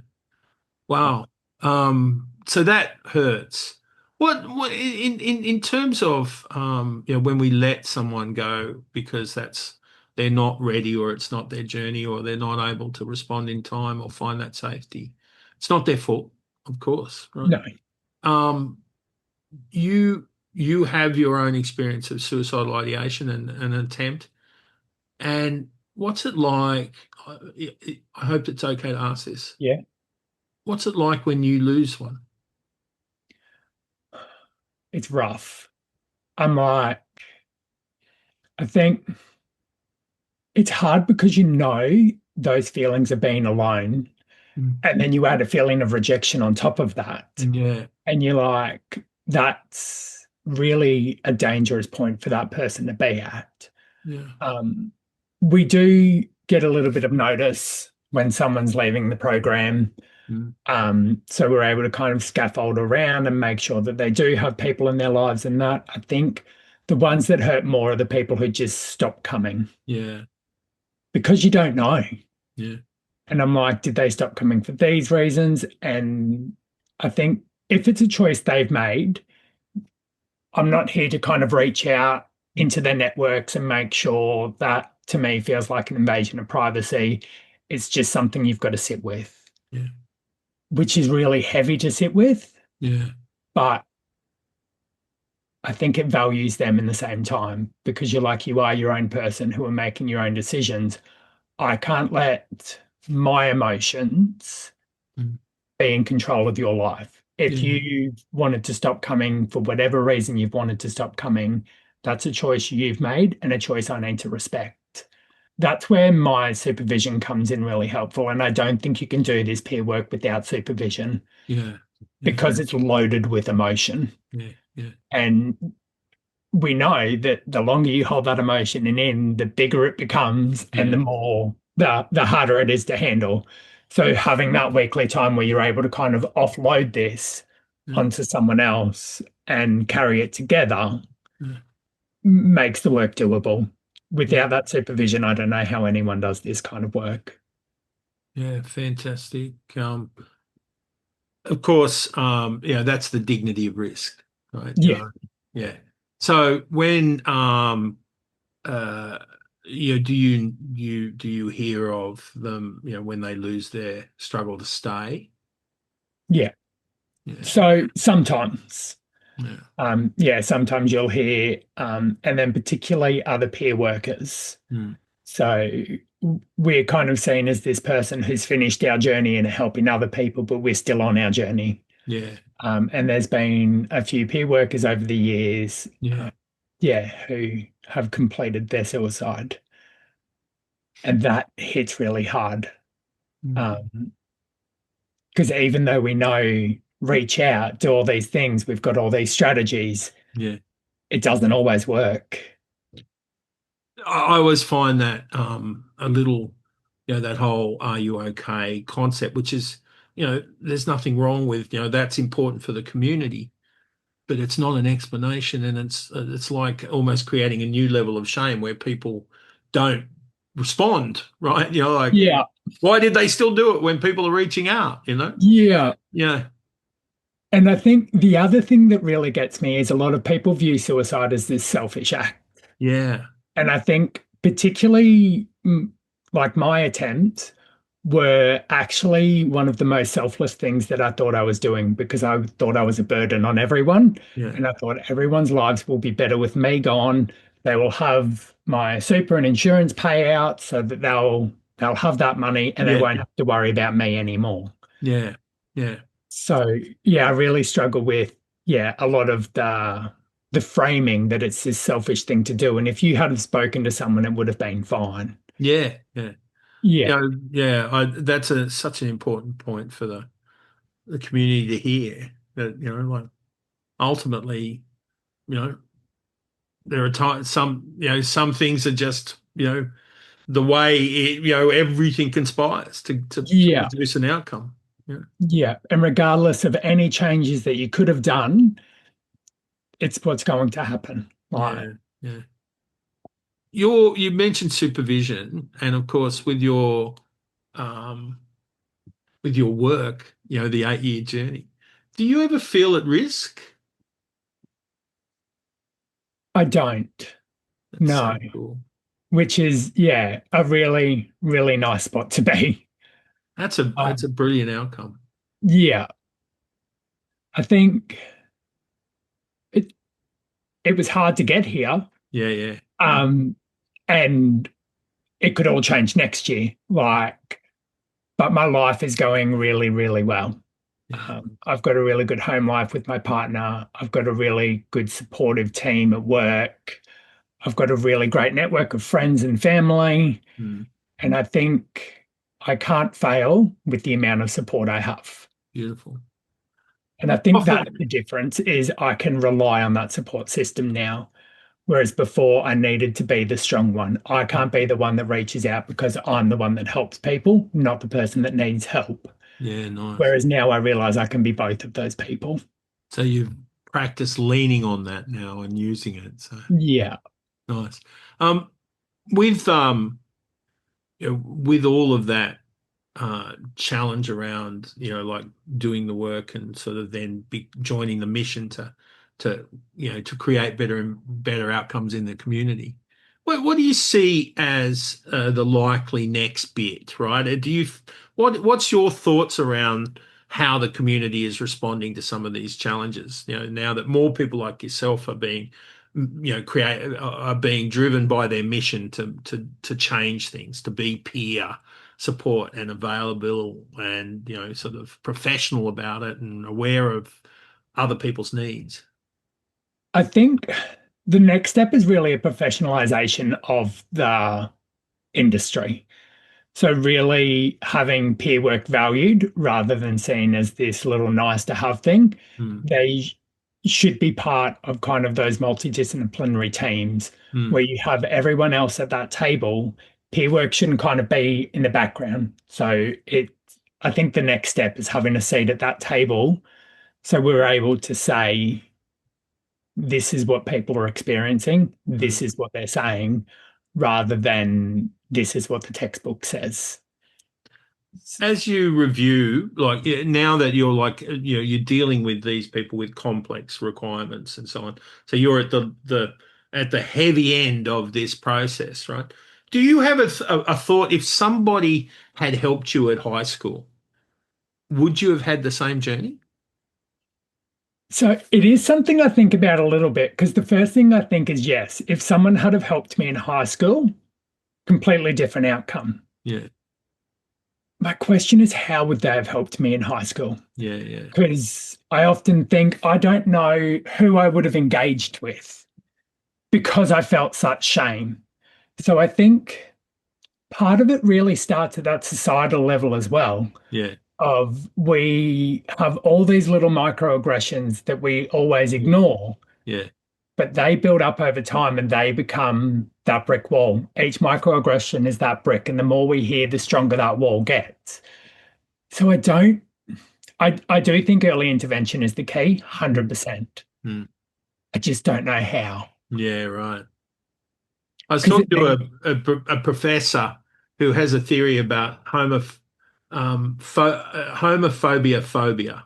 Wow. So that hurts. What in terms of you know, when we let someone go because they're not ready, or it's not their journey, or they're not able to respond in time or find that safety. It's not their fault, of course, right? No. You have your own experience of suicidal ideation and an attempt. And what's it like? I hope it's okay to ask this. Yeah. What's it like when you lose one? It's rough. I think it's hard because you know those feelings of being alone. And then you add a feeling of rejection on top of that. Yeah. And you're like, that's really a dangerous point for that person to be at. Yeah. We do get a little bit of notice when someone's leaving the program. So we're able to kind of scaffold around and make sure that they do have people in their lives. And that, I think the ones that hurt more are the people who just stop coming. Yeah. Because you don't know. Yeah. And I'm like, did they stop coming for these reasons? And I think if it's a choice they've made, I'm not here to kind of reach out into their networks and make sure that, to me, feels like an invasion of privacy. It's just something you've got to sit with. Yeah. Which is really heavy to sit with. Yeah. But I think it values them in the same time, because you're like, you are your own person who are making your own decisions. I can't let my emotions be in control of your life. If you wanted to stop coming for whatever reason you've wanted to stop coming, that's a choice you've made and a choice I need to respect. That's where my supervision comes in really helpful. And I don't think you can do this peer work without supervision. Yeah. Because it's loaded with emotion. Yeah. And we know that the longer you hold that emotion in, the bigger it becomes and the more, the harder it is to handle. So having that weekly time where you're able to kind of offload this onto someone else and carry it together makes the work doable. Without that supervision, I don't know how anyone does this kind of work. Yeah, fantastic. Of course, you know, that's the dignity of risk, right? Yeah. Yeah. So when you know, do you hear of them, you know, when they lose their struggle to stay? Yeah. So sometimes. Yeah. Sometimes you'll hear, and then particularly other peer workers. So we're kind of seen as this person who's finished our journey and helping other people, but we're still on our journey. Yeah. And there's been a few peer workers over the years, who have completed their suicide. And that hits really hard. Because even though we know, reach out, do all these things, we've got all these strategies, it doesn't always work. I always find that a little, you know, that whole "are you okay" concept, which is, you know, there's nothing wrong with, you know, that's important for the community. but it's not an explanation, and it's like almost creating a new level of shame where people don't respond, right? Like, Yeah. why did they still do it when people are reaching out? Yeah. Yeah, And I think the other thing that really gets me is a lot of people view suicide as this selfish act. yeah, And I think particularly like my attempts were actually one of the most selfless things that I thought I was doing, because I thought I was a burden on everyone. yeah, And I thought everyone's lives will be better with me gone. They will have my super and insurance payout so that they'll have that money and they yeah, won't have to worry about me anymore. yeah, yeah, So yeah, I really struggle with a lot of the framing that it's this selfish thing to do. And if you had have spoken to someone, it would have been fine. yeah, yeah. Yeah. That's such an important point for the community to hear, that like, ultimately, there are times, some things are just the way everything conspires to Yeah. produce an outcome. Yeah, Yeah. And regardless of any changes that you could have done, it's what's going to happen. Like, yeah, yeah. You mentioned supervision, and of course um with your work, the 8-year journey. Do you ever feel at risk? I don't. That's so No. cool. Which is, a really, really nice spot to be. That's a brilliant outcome. Yeah. I think it it was hard to get here. Yeah, yeah, Um, and it could all change next year. But my life is going really, really well. yeah. I've got a really good home life with my partner. I've got a really good supportive team at work. I've got a really great network of friends and family. Mm, And I think I can't fail with the amount of support I have. beautiful. And I think Often, that's the difference is I can rely on that support system now. Whereas before I needed to be the strong one. I can't be the one that reaches out because I'm the one that helps people, not the person that needs help. yeah, nice. Whereas now I realize I can be both of those people. So you've practiced leaning on that now and using it. So Yeah. nice. Um, with with all of that challenge around, like doing the work and sort of then joining the mission to create better outcomes in the community. What do you see as the likely next bit, right? What's your thoughts around how the community is responding to some of these challenges? Now that more people like yourself are being are being driven by their mission to change things, to be peer support and available, and sort of professional about it and aware of other people's needs. I think the next step is really a professionalization of the industry. So really having peer work valued rather than seen as this little nice to have thing. Mm, They should be part of kind of those multidisciplinary teams mm, where you have everyone else at that table. Peer work shouldn't kind of be in the background. So I think the next step is having a seat at that table so we're able to say, this is what people are experiencing, mm. this is what they're saying, rather than this is what the textbook says. As you review, like, now that you're like, you're dealing with these people with complex requirements and so on, so you're at the heavy end of this process, right? Do you have a thought, if somebody had helped you at high school, would you have had the same journey? So it is something I think about a little bit, because the first thing I think is yes, if someone had have helped me in high school, completely different outcome. Yeah, My question is, how would they have helped me in high school? yeah, yeah. Because I often think I don't know who I would have engaged with because I felt such shame. So I think part of it really starts at that societal level as well. Yeah, Of we have all these little microaggressions that we always ignore, yeah. but they build up over time and they become that brick wall. Each microaggression is that brick, and the more we hear, the stronger that wall gets. So I do think early intervention is the key, 100%. Hmm. I just don't know how. Yeah, right. I was 'Cause talking it to then, a professor who has a theory about homophobia phobia.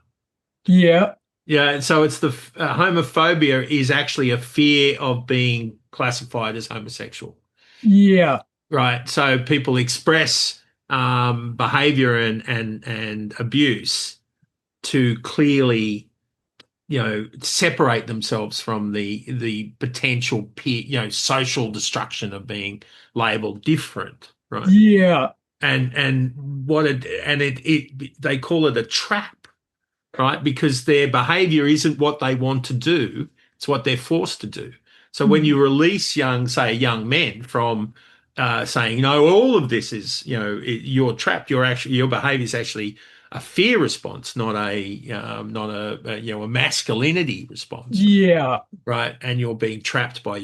yeah, Yeah, so it's the homophobia is actually a fear of being classified as homosexual, yeah, right? So people express behavior and abuse to clearly, separate themselves from the potential peer, social destruction of being labeled different, right? yeah, And what it they call it a trap, right? Because their behavior isn't what they want to do, it's what they're forced to do. So when you release young men from saying, no, all of this is, you're trapped, your behavior is actually a fear response, not a masculinity response, yeah. right? And you're being trapped by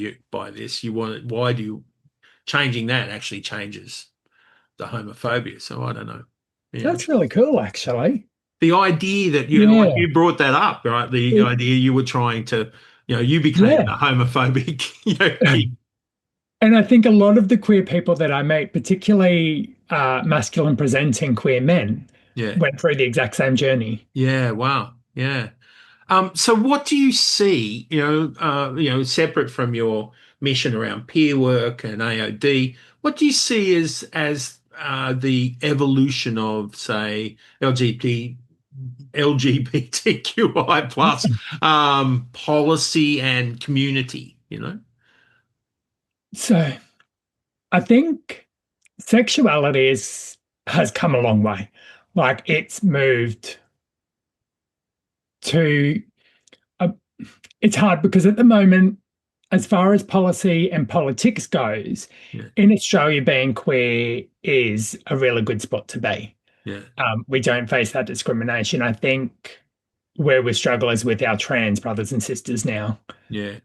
this. Changing that actually changes the homophobia. So I don't know. Yeah. That's really cool, actually. The idea that like Yeah, you brought that up, right? The it- idea you were trying to, you became yeah. a homophobic, kid. And I think a lot of the queer people that I meet, particularly masculine presenting queer men, Yeah. went through the exact same journey. Yeah. Wow. Yeah. So what do you see, separate from your mission around peer work and AOD, what do you see as the evolution of, say, LGBTQI plus policy and community? So I think sexuality has come a long way. Like it's moved to a, it's hard because at the moment, as far as policy and politics goes, Yeah. in Australia, being queer is a really good spot to be. Yeah. We don't face that discrimination. I think where we struggle is with our trans brothers and sisters now, Yeah.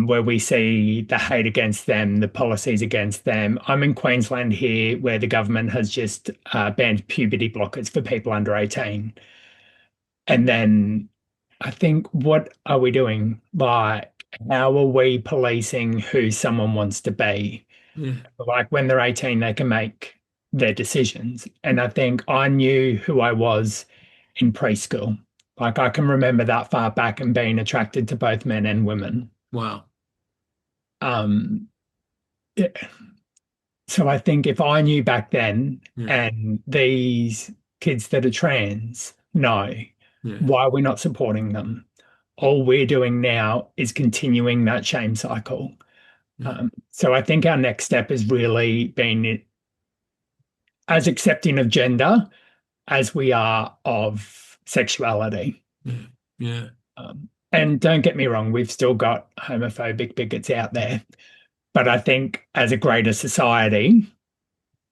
where we see the hate against them, the policies against them. I'm in Queensland here, where the government has just banned puberty blockers for people under 18. And then I think, what are we doing? Like, how are we policing who someone wants to be? Yeah. Like, when they're 18, they can make their decisions. And I think I knew who I was in preschool. Like, I can remember that far back and being attracted to both men and women. Wow. Um, yeah. So I think if I knew back then, Yeah. and these kids that are trans know, Yeah. why are we not supporting them? All we're doing now is continuing that shame cycle. Yeah. So I think our next step is really being as accepting of gender as we are of sexuality. Yeah. Yeah. And don't get me wrong, we've still got homophobic bigots out there. But I think as a greater society,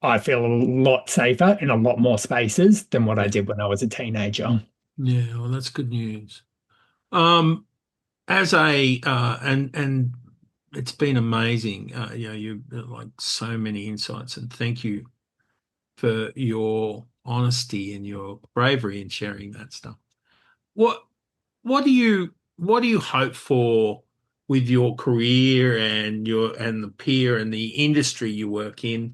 I feel a lot safer in a lot more spaces than what I did when I was a teenager. Yeah. Well, that's good news. Um, as a and it's been amazing. You like so many insights, and thank you for your honesty and your bravery in sharing that stuff. What what do you hope for with your career and the peer and the industry you work in,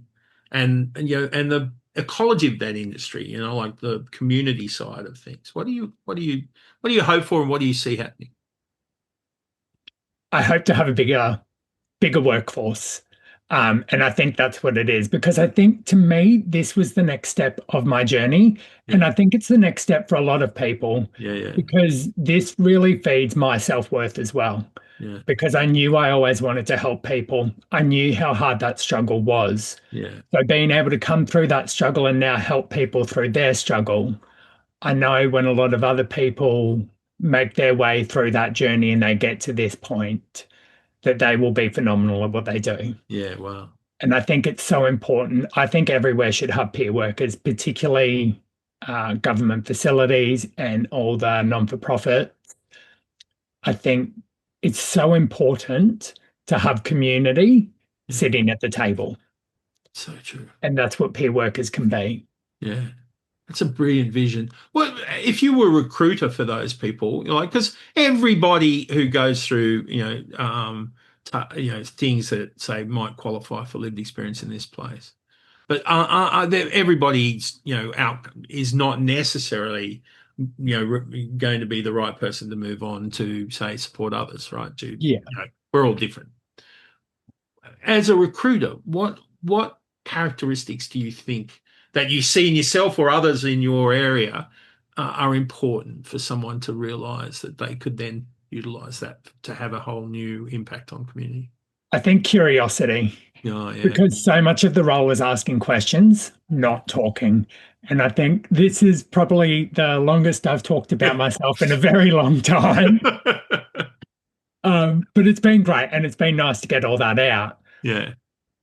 and the ecology of that industry, like the community side of things? What do you hope for, and what do you see happening? I hope to have a bigger workforce. And I think that's what it is, because I think to me, this was the next step of my journey. And Yeah. I think it's the next step for a lot of people, Yeah. Yeah. because this really feeds my self-worth as well. Yeah. Because I knew I always wanted to help people. I knew how hard that struggle was. Yeah. So being able to come through that struggle and now help people through their struggle, I know when a lot of other people make their way through that journey and they get to this point, that they will be phenomenal at what they do. Yeah. Wow. And I think it's so important. I think everywhere should have peer workers, particularly government facilities and all the non-for-profit. I think it's so important to have community Yeah. sitting at the table. So true. And that's what peer workers can be. Yeah. That's a brilliant vision. Well, if you were a recruiter for those people, because everybody who goes through, things that say might qualify for lived experience in this place, but everybody's, out is not necessarily, going to be the right person to move on to, say, support others, right? Yeah. We're all different. As a recruiter, what characteristics do you think that you see in yourself or others in your area are important for someone to realise that they could then utilise that to have a whole new impact on community? I think curiosity. Oh, yeah. Because so much of the role is asking questions, not talking. And I think this is probably the longest I've talked about myself in a very long time. But it's been great, and it's been nice to get all that out. Yeah.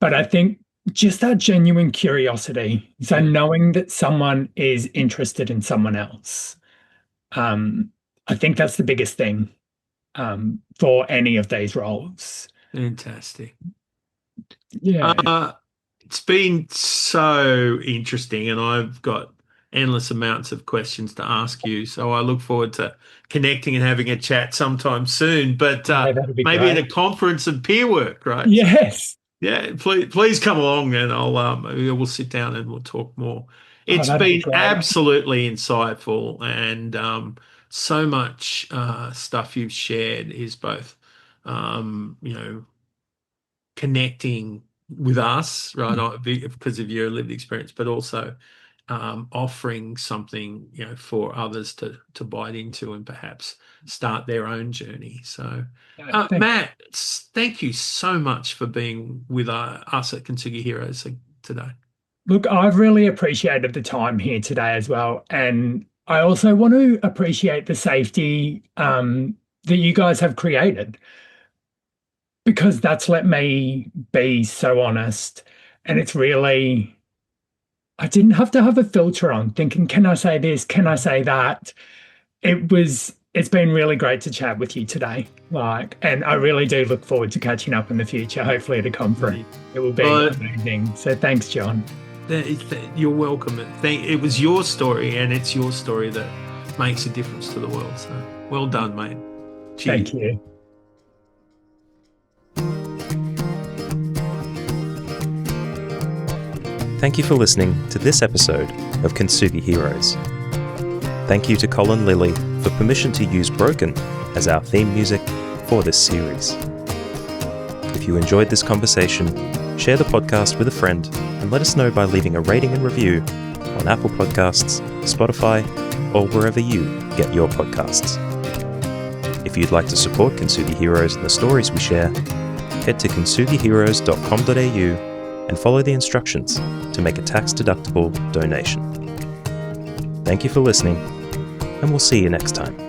But I think just that genuine curiosity, so knowing that someone is interested in someone else, I think that's the biggest thing for any of these roles. Fantastic. Yeah. It's been so interesting, and I've got endless amounts of questions to ask you. So I look forward to connecting and having a chat sometime soon. But maybe great. at a conference of peer work, right? Yes. Yeah, please come along, and we'll sit down and we'll talk more. It's been absolutely insightful, and so much stuff you've shared is both, connecting with us, right, because of your lived experience, but also offering something, for others to bite into and perhaps start their own journey. So, Matt, thank you so much for being with us at Kintsugi Heroes today. Look, I've really appreciated the time here today as well. And I also want to appreciate the safety that you guys have created, because that's let me be so honest. And it's really, I didn't have to have a filter on thinking, can I say this? Can I say that? It's been really great to chat with you today. And I really do look forward to catching up in the future, hopefully at a conference. It will be amazing. So thanks, John. You're welcome. It was your story, and it's your story that makes a difference to the world. So well done, mate. Cheers. Thank you. Thank you for listening to this episode of Kintsugi Heroes. Thank you to Colin Lilly for permission to use Broken as our theme music for this series. If you enjoyed this conversation, share the podcast with a friend and let us know by leaving a rating and review on Apple Podcasts, Spotify, or wherever you get your podcasts. If you'd like to support Kintsugi Heroes and the stories we share, head to kintsugiheroes.com.au and follow the instructions to make a tax-deductible donation. Thank you for listening, and we'll see you next time.